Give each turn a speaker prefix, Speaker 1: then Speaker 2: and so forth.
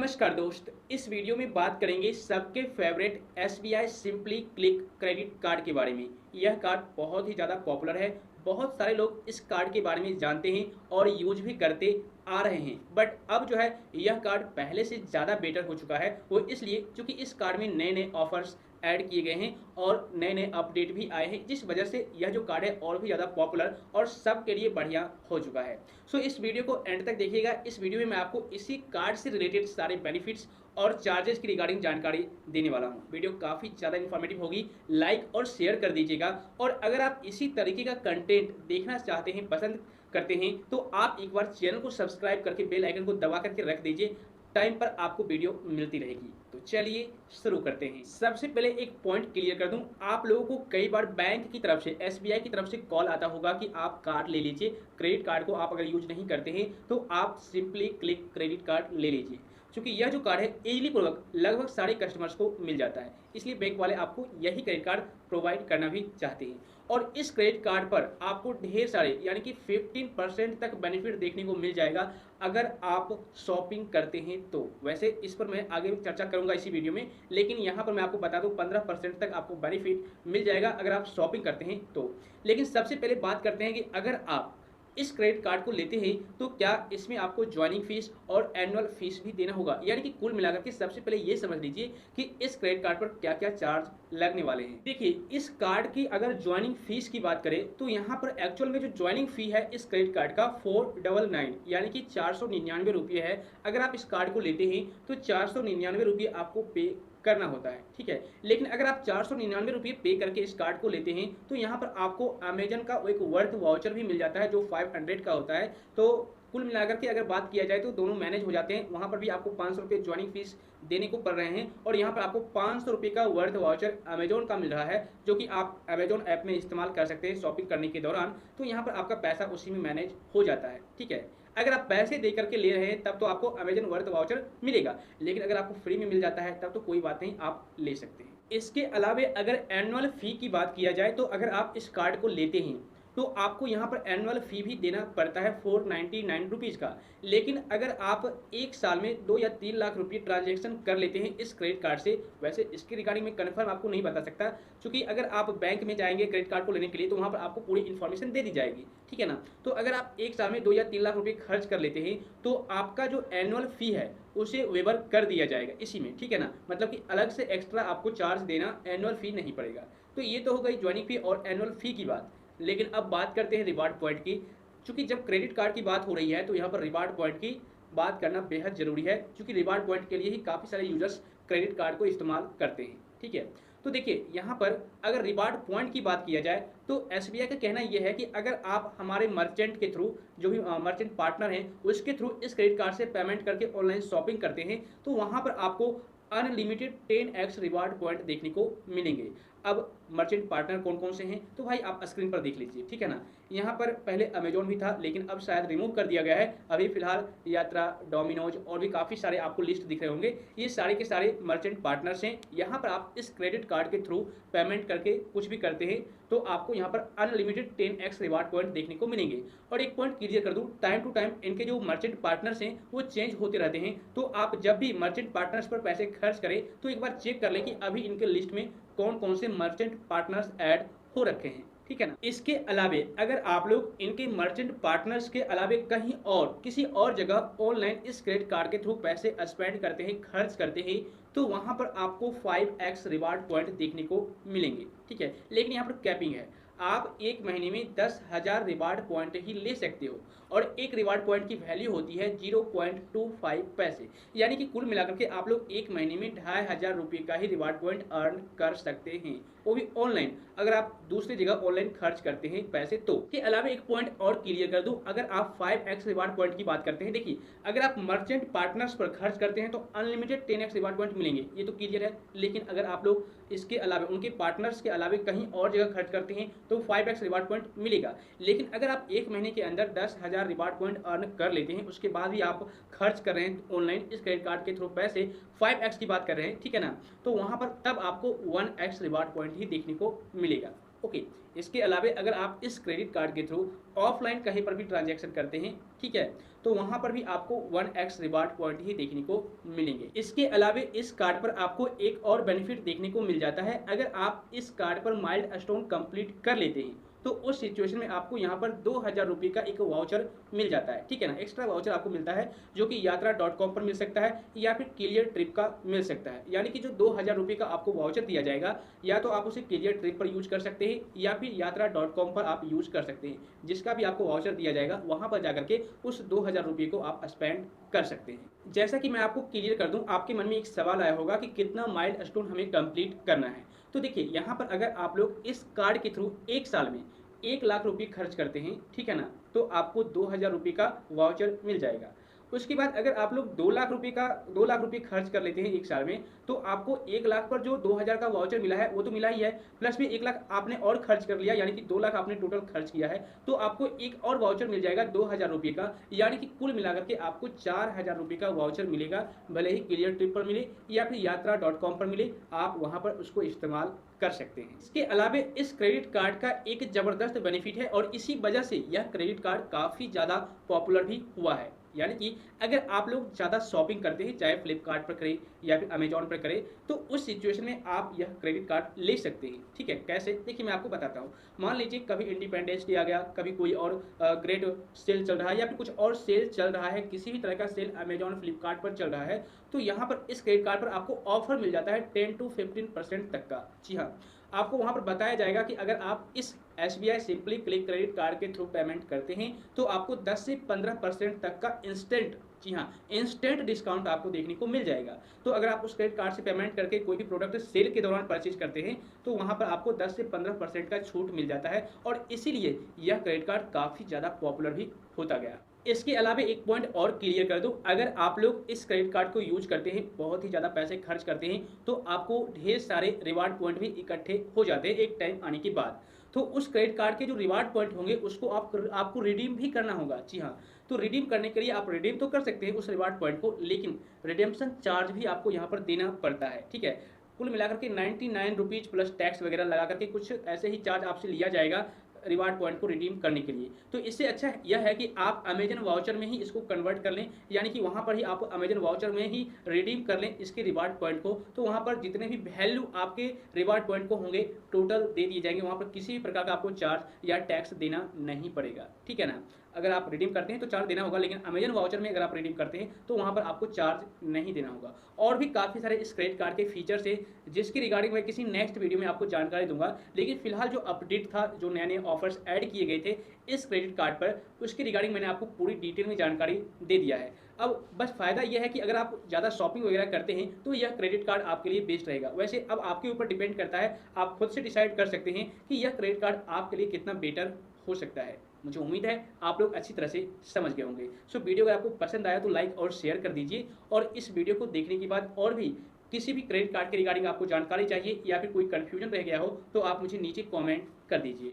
Speaker 1: नमस्कार दोस्त, इस वीडियो में बात करेंगे सबके favourite SBI simply click credit card के बारे में। यह कार्ड बहुत ही ज़्यादा पॉपुलर है। बहुत सारे लोग इस कार्ड के बारे में जानते हैं और यूज भी करते आ रहे हैं। बट अब जो है यह कार्ड पहले से ज़्यादा बेटर हो चुका है। वो इसलिए क्योंकि इस कार्ड में नए नए ऑफर्स ऐड किए गए हैं और नए नए अपडेट भी आए हैं, जिस वजह से यह जो कार्ड है और भी ज़्यादा पॉपुलर और सबके लिए बढ़िया हो चुका है। सो इस वीडियो को एंड तक देखिएगा। इस वीडियो में मैं आपको इसी कार्ड से रिलेटेड सारे बेनिफिट्स और चार्जेस की रिगार्डिंग जानकारी देने वाला हूं। वीडियो काफ़ी ज़्यादा इन्फॉर्मेटिव होगी, लाइक और शेयर कर दीजिएगा। और अगर आप इसी तरीके का कंटेंट देखना चाहते हैं, पसंद करते हैं, तो आप एक बार चैनल को सब्सक्राइब करके बेल आइकन को दबा करके रख दीजिए। टाइम पर आपको वीडियो मिलती रहेगी। तो चलिए शुरू करते हैं। सबसे पहले एक पॉइंट क्लियर कर दूं, आप लोगों को कई बार बैंक की तरफ से, एसबीआई की तरफ से कॉल आता होगा कि आप कार्ड ले लीजिए। क्रेडिट कार्ड को आप अगर यूज नहीं करते हैं तो आप सिंपली क्लिक क्रेडिट कार्ड ले लीजिए। क्योंकि यह जो कार्ड है इजीली पूर्वक लगभग सारे कस्टमर्स को मिल जाता है, इसलिए बैंक वाले आपको यही क्रेडिट कार्ड प्रोवाइड करना भी चाहते हैं। और इस क्रेडिट कार्ड पर आपको ढेर सारे यानी कि 15% तक बेनिफिट देखने को मिल जाएगा अगर आप शॉपिंग करते हैं तो। वैसे इस पर मैं आगे भी चर्चा करूंगा इसी वीडियो में, लेकिन यहाँ पर मैं आपको बता दूं 15% तक आपको बेनिफिट मिल जाएगा अगर आप शॉपिंग करते हैं तो। लेकिन सबसे पहले बात करते हैं कि अगर आप इस क्रेडिट कार्ड को लेते हैं तो क्या इसमें आपको ज्वाइनिंग फीस और एनुअल फीस भी देना होगा। यानी कि कुल मिलाकर के सबसे पहले ये समझ लीजिए कि इस क्रेडिट कार्ड पर क्या क्या चार्ज लगने वाले हैं। देखिए, इस कार्ड की अगर ज्वाइनिंग फीस की बात करें तो यहाँ पर एक्चुअल में जो ज्वाइनिंग फी है इस क्रेडिट कार्ड का 499 यानी कि 499 रुपये है। अगर आप इस कार्ड को लेते हैं तो 499 रुपये आपको पे करना होता है, ठीक है। लेकिन अगर आप 499 रुपये पे करके इस कार्ड को लेते हैं तो यहाँ पर आपको अमेजन का एक वर्थ वाउचर भी मिल जाता है जो 500 का होता है। तो कुल मिलाकर के अगर बात किया जाए तो दोनों मैनेज हो जाते हैं। वहाँ पर भी आपको 500 रुपये ज्वाइनिंग फीस देने को पड़ रहे हैं और यहाँ पर आपको 500 रुपये का वर्थ वाउचर अमेजोन का मिल रहा है, जो कि आप अमेजोन ऐप में इस्तेमाल कर सकते हैं शॉपिंग करने के दौरान। तो यहाँ पर आपका पैसा उसी में मैनेज हो जाता है, ठीक है। अगर आप पैसे दे करके ले रहे हैं तब तो आपको अमेजन वर्थ वाउचर मिलेगा, लेकिन अगर आपको फ्री में मिल जाता है तब तो कोई बात नहीं, आप ले सकते हैं। इसके अलावे अगर एनुअल फी की बात किया जाए तो अगर आप इस कार्ड को लेते हैं तो आपको यहाँ पर एनुअल फी भी देना पड़ता है 499 रुपीज़ का। लेकिन अगर आप एक साल में 2 या 3 लाख रुपये ट्रांजैक्शन कर लेते हैं इस क्रेडिट कार्ड से, वैसे इसके रिगार्डिंग में कन्फर्म आपको नहीं बता सकता, क्योंकि अगर आप बैंक में जाएंगे क्रेडिट कार्ड को लेने के लिए तो वहाँ पर आपको पूरी इन्फॉर्मेशन दे दी जाएगी, ठीक है ना। तो अगर आप एक साल में 2 या 3 लाख रुपये खर्च कर लेते हैं तो आपका जो एनुअल फी है उसे वेवर कर दिया जाएगा इसी में, ठीक है ना। मतलब कि अलग से एक्स्ट्रा आपको चार्ज देना, एनुअल फी नहीं पड़ेगा। तो ये तो हो गई ज्वाइनिंग फी और एनुअल फी की बात। लेकिन अब बात करते हैं रिवार्ड पॉइंट की। क्योंकि जब क्रेडिट कार्ड की बात हो रही है तो यहाँ पर रिवार्ड पॉइंट की बात करना बेहद जरूरी है, क्योंकि रिवार्ड पॉइंट के लिए ही काफ़ी सारे यूजर्स क्रेडिट कार्ड को इस्तेमाल करते हैं, ठीक है। तो देखिए, यहाँ पर अगर रिवार्ड पॉइंट की बात किया जाए तो एसबीआई का कहना यह है कि अगर आप हमारे मर्चेंट के थ्रू, जो भी मर्चेंट पार्टनर हैं, उसके थ्रू इस क्रेडिट कार्ड से पेमेंट करके ऑनलाइन शॉपिंग करते हैं तो वहाँ पर आपको अनलिमिटेड 10x रिवार्ड पॉइंट देखने को मिलेंगे। अब मर्चेंट पार्टनर कौन कौन से हैं तो भाई आप स्क्रीन पर देख लीजिए, ठीक है ना। यहाँ पर पहले अमेजोन भी था, लेकिन अब शायद रिमूव कर दिया गया है। अभी फिलहाल यात्रा, डोमिनोज और भी काफ़ी सारे आपको लिस्ट दिख रहे होंगे। ये सारे के सारे मर्चेंट पार्टनर्स हैं। यहाँ पर आप इस क्रेडिट कार्ड के थ्रू पेमेंट करके कुछ भी करते हैं तो आपको यहाँ पर अनलिमिटेड 10x रिवार्ड पॉइंट देखने को मिलेंगे। और एक पॉइंट क्लियर कर दूँ, टाइम टू टाइम इनके जो मर्चेंट पार्टनर्स हैं वो चेंज होते रहते हैं। तो आप जब भी मर्चेंट पार्टनर्स पर पैसे खर्च करें तो एक बार चेक कर लें कि अभी इनके लिस्ट में कौन कौन से मर्चेंट पार्टनर्स ऐड हो रखे हैं, ठीक है ना। इसके अलावे अगर आप लोग इनके मर्चेंट पार्टनर्स के अलावे कहीं और किसी और जगह ऑनलाइन इस क्रेडिट कार्ड के थ्रू पैसे स्पेंड करते हैं, खर्च करते हैं, तो वहां पर आपको 5x रिवार्ड पॉइंट देखने को मिलेंगे, ठीक है। लेकिन यहाँ पर कैपिंग है, आप एक महीने में 10,000 रिवार्ड पॉइंट ही ले सकते हो और एक रिवार्ड पॉइंट की वैल्यू होती है 0.25 पैसे। यानी कि कुल मिलाकर के आप लोग एक महीने में 2,500 रुपये का ही रिवार्ड पॉइंट अर्न कर सकते हैं, वो भी ऑनलाइन, अगर आप दूसरी जगह ऑनलाइन खर्च करते हैं पैसे तो। के अलावा एक पॉइंट और क्लियर कर दूं, अगर आप 5x रिवार्ड पॉइंट की बात करते हैं, देखिए अगर आप मर्चेंट पार्टनर्स पर खर्च करते हैं तो अनलिमिटेड 10x रिवार्ड पॉइंट मिलेंगे, ये तो क्लियर है। लेकिन अगर आप लोग इसके अलावा, उनके पार्टनर्स के अलावा कहीं और जगह खर्च करते हैं तो 5x रिवार्ड पॉइंट मिलेगा। लेकिन अगर आप एक महीने के अंदर 10,000 रिवार्ड पॉइंट अर्न कर लेते हैं, उसके बाद भी आप खर्च कर रहे हैं ऑनलाइन इस क्रेडिट कार्ड के थ्रू पैसे, 5x की बात कर रहे हैं, ठीक है ना, तो वहां पर तब आपको 1x रिवार्ड पॉइंट ही देखने को मिलेगा। ओके, इसके अलावा अगर आप इस क्रेडिट कार्ड के थ्रू ऑफलाइन कहीं पर भी ट्रांजैक्शन करते हैं, ठीक है, तो वहाँ पर भी आपको 1x रिवार्ड पॉइंट ही देखने को मिलेंगे। इसके अलावा इस कार्ड पर आपको एक और बेनिफिट देखने को मिल जाता है। अगर आप इस कार्ड पर माइलस्टोन कंप्लीट कर लेते हैं तो उस सिचुएशन में आपको यहाँ पर 2000 रुपये का एक वाउचर मिल जाता है, ठीक है ना। एक्स्ट्रा वाउचर आपको मिलता है जो कि यात्रा.com पर मिल सकता है या फिर क्लियर ट्रिप का मिल सकता है। यानी कि जो 2000 रुपये का आपको वाउचर दिया जाएगा, या तो आप उसे क्लियर ट्रिप पर यूज कर सकते हैं या फिर यात्रा.com पर आप यूज कर सकते हैं। जिसका भी आपको वाउचर दिया जाएगा वहाँ पर जाकर के उस 2000 रुपये को आप स्पेंड कर सकते हैं। जैसा कि मैं आपको क्लियर कर दूं, आपके मन में एक सवाल आया होगा कि कितना माइलस्टोन हमें कंप्लीट करना है। तो देखिए, यहाँ पर अगर आप लोग इस कार्ड के थ्रू एक साल में 1 लाख रुपये खर्च करते हैं, ठीक है ना, तो आपको 2000 रुपये का वाउचर मिल जाएगा। उसके बाद अगर आप लोग 2 लाख रुपये खर्च कर लेते हैं एक साल में, तो आपको 1 लाख पर जो 2000 का वाउचर मिला है वो तो मिला ही है, प्लस में 1 लाख आपने और खर्च कर लिया, यानी कि 2 लाख आपने टोटल खर्च किया है, तो आपको एक और वाउचर मिल जाएगा 2000 रुपये का। यानी कि कुल मिलाकर के आपको 4000 रुपये का वाउचर मिलेगा। भले ही क्लियर ट्रिप पर मिले या फिर यात्रा.com पर मिले, आप वहाँ पर उसको इस्तेमाल कर सकते हैं। इसके अलावा इस क्रेडिट कार्ड का एक जबरदस्त बेनिफिट है और इसी वजह से यह क्रेडिट कार्ड काफ़ी ज़्यादा पॉपुलर भी हुआ है। यानी कि अगर आप लोग ज़्यादा शॉपिंग करते हैं, चाहे फ्लिपकार्ट पर करें या फिर अमेजॉन पर करें, तो उस सिचुएशन में आप यह क्रेडिट कार्ड ले सकते हैं, ठीक है। कैसे? देखिए, मैं आपको बताता हूँ। मान लीजिए कभी इंडिपेंडेंस डे आ गया, कभी कोई और ग्रेट सेल चल रहा है या फिर कुछ और सेल चल रहा है, किसी भी तरह का सेल अमेजॉन फ्लिपकार्ट पर चल रहा है, तो यहाँ पर इस क्रेडिट कार्ड पर आपको ऑफर मिल जाता है 10 to 15% तक का। जी हाँ, आपको वहाँ पर बताया जाएगा कि अगर आप इस SBI simply click credit card के थ्रू पेमेंट करते हैं तो आपको 10 से 15% तक का इंस्टेंट, जी हाँ, इंस्टेंट डिस्काउंट आपको देखने को मिल जाएगा। तो अगर आप उस क्रेडिट कार्ड से पेमेंट करके कोई भी प्रोडक्ट सेल के दौरान परचेज करते हैं तो वहाँ पर आपको 10 से 15% का छूट मिल जाता है और इसीलिए यह क्रेडिट कार्ड काफ़ी ज़्यादा पॉपुलर भी होता गया। इसके अलावा एक पॉइंट और क्लियर कर दूं, अगर आप लोग इस क्रेडिट कार्ड को यूज करते हैं, बहुत ही ज़्यादा पैसे खर्च करते हैं, तो आपको ढेर सारे रिवार्ड पॉइंट भी इकट्ठे हो जाते हैं एक टाइम आने के बाद। तो उस क्रेडिट कार्ड के जो रिवार्ड पॉइंट होंगे उसको आपको रिडीम भी करना होगा। जी हाँ, तो रिडीम करने के लिए आप रिडीम तो कर सकते हैं उस रिवार्ड पॉइंट को, लेकिन रिडेम्पशन चार्ज भी आपको यहाँ पर देना पड़ता है, ठीक है। कुल मिलाकर के 99 रुपीज़ प्लस टैक्स वगैरह लगा करके कुछ ऐसे ही चार्ज आपसे लिया जाएगा रिवार्ड पॉइंट को रिडीम करने के लिए। तो इससे अच्छा यह है कि आप अमेजन वाउचर में ही इसको कन्वर्ट कर लें, यानी कि वहाँ पर ही आप अमेजन वाउचर में ही रिडीम कर लें इसके रिवार्ड पॉइंट को। तो वहाँ पर जितने भी वैल्यू आपके रिवार्ड पॉइंट को होंगे टोटल दे दिए जाएंगे, वहाँ पर किसी भी प्रकार का आपको चार्ज या टैक्स देना नहीं पड़ेगा, ठीक है ना। अगर आप रिडीम करते हैं तो चार्ज देना होगा, लेकिन अमेजन वाउचर में अगर आप रिडीम करते हैं तो वहाँ पर आपको चार्ज नहीं देना होगा। और भी काफ़ी सारे इस क्रेडिट कार्ड के फीचर्स हैं जिसकी रिगार्डिंग मैं किसी नेक्स्ट वीडियो में आपको जानकारी दूंगा। लेकिन फिलहाल जो अपडेट था, जो नए नए ऑफर्स ऐड किए गए थे इस क्रेडिट कार्ड पर, उसकी रिगार्डिंग मैंने आपको पूरी डिटेल में जानकारी दे दिया है। अब बस फ़ायदा यह है कि अगर आप ज़्यादा शॉपिंग वगैरह करते हैं तो यह क्रेडिट कार्ड आपके लिए बेस्ट रहेगा। वैसे अब आपके ऊपर डिपेंड करता है, आप खुद से डिसाइड कर सकते हैं कि यह क्रेडिट कार्ड आपके लिए कितना बेटर हो सकता है। मुझे उम्मीद है आप लोग अच्छी तरह से समझ गए होंगे। सो वीडियो अगर आपको पसंद आया तो लाइक और शेयर कर दीजिए, और इस वीडियो को देखने के बाद और भी किसी भी क्रेडिट कार्ड के रिगार्डिंग आपको जानकारी चाहिए या फिर कोई कन्फ्यूजन रह गया हो तो आप मुझे नीचे कमेंट कर दीजिए।